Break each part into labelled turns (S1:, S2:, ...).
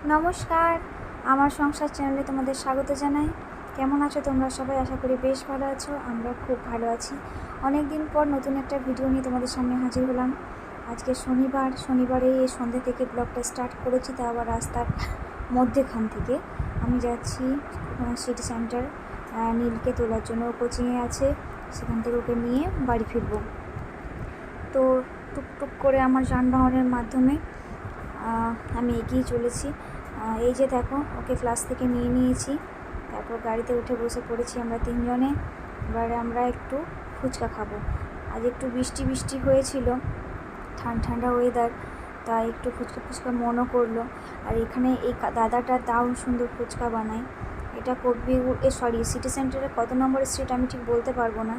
S1: নমস্কার, আমার সংসার চ্যানেলে তোমাদের স্বাগত জানাই। কেমন আছো তোমরা সবাই? আশা করি বেশ ভালো আছো। আমরা খুব ভালো আছি। অনেক দিন পর নতুন একটা ভিডিও নিয়ে তোমাদের সামনে হাজির হলাম। আজকে শনিবারে এই সন্ধ্যে থেকে ব্লগটা স্টার্ট করেছি, তা আবার রাস্তার মধ্যেখান থেকে। আমি যাচ্ছি সিটি সেন্টার, নীলকে তোলার জন্য। কোচিংয়ে আছে, সেখান থেকে ওকে নিয়ে বাড়ি ফিরবো। তো টুকটুক করে আমার যানবাহনের মাধ্যমে আমি এগিয়ে চলেছি। এই যে দেখো, ওকে ক্লাস থেকে নিয়ে নিয়েছি, তারপর গাড়িতে উঠে বসে পড়েছি আমরা তিনজনে। এবারে আমরা একটু ফুচকা খাবো। আজ একটু বৃষ্টি বৃষ্টি হয়েছিল, ঠান্ডা ওয়েদার, তাই একটু ফুচকা মনও করলো। আর এখানে এই দাদাটা দারুণ সুন্দর ফুচকা বানায়। এটা সিটি সেন্টারের কত নম্বর স্ট্রিট আমি ঠিক বলতে পারবো না।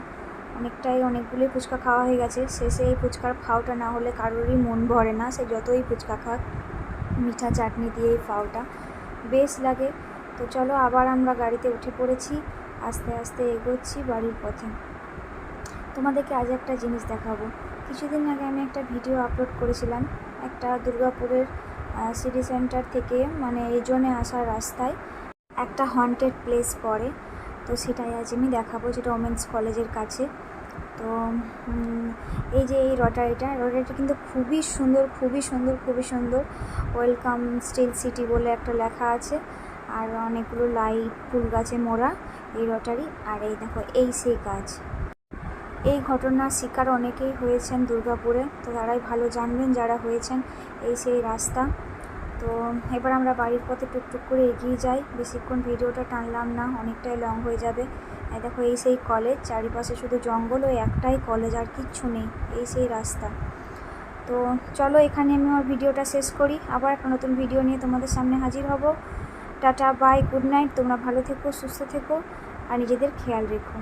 S1: অনেকগুলোই ফুচকা খাওয়া হয়ে গেছে। শেষে এই ফুচকার ফাওটা না হলে কারোরই মন ভরে না, সে যতই ফুচকা খাক। মিঠা চাটনি দিয়ে এই ফাওটা বেশ লাগে। তো চলো, আবার আমরা গাড়িতে উঠে পড়েছি, আস্তে আস্তে এগোচ্ছি বাড়ির পথে। তোমাদেরকে আজ একটা জিনিস দেখাবো। কিছুদিন আগে আমি একটা ভিডিও আপলোড করেছিলাম, একটা দুর্গাপুরের সিটি সেন্টার থেকে মানে এই জন্যে আসার রাস্তায় একটা হন্টেড প্লেস পড়ে। তো সেটাই আজ আমি দেখাবো, যেটা ওমেন্স কলেজের কাছে। তো এই যে এই রটারিটা কিন্তু খুবই সুন্দর। ওয়েলকাম স্টিল সিটি বলে একটা লেখা আছে, আর অনেকগুলো লাইট ফুল গাছে মোড়া এই রটারি। আর এই দেখো, এই সেই কাজ। এই ঘটনার শিকার অনেকেই হয়েছেন দুর্গাপুরে, তো তারাই ভালো জানবেন যারা হয়েছেন। এই সেই রাস্তা। তো এবার আমরা বাড়ির পথে টুকটুক করে এগিয়ে যাই। বেশিক্ষণ ভিডিওটা টানলাম না, অনেকটাই লং হয়ে যাবে। দেখো, এই সেই কলেজ, চারিপাশে শুধু জঙ্গল, ওই একটাই কলেজ, আর কিচ্ছু নেই। এই সেই রাস্তা। তো চলো, এখানে আমি আমার ভিডিওটা শেষ করি। আবার একটা নতুন ভিডিও নিয়ে তোমাদের সামনে হাজির হব। Tata, bye, good night. তোমরা ভালো থেকো, সুস্থ থেকো, আর নিজেদের খেয়াল রেখো।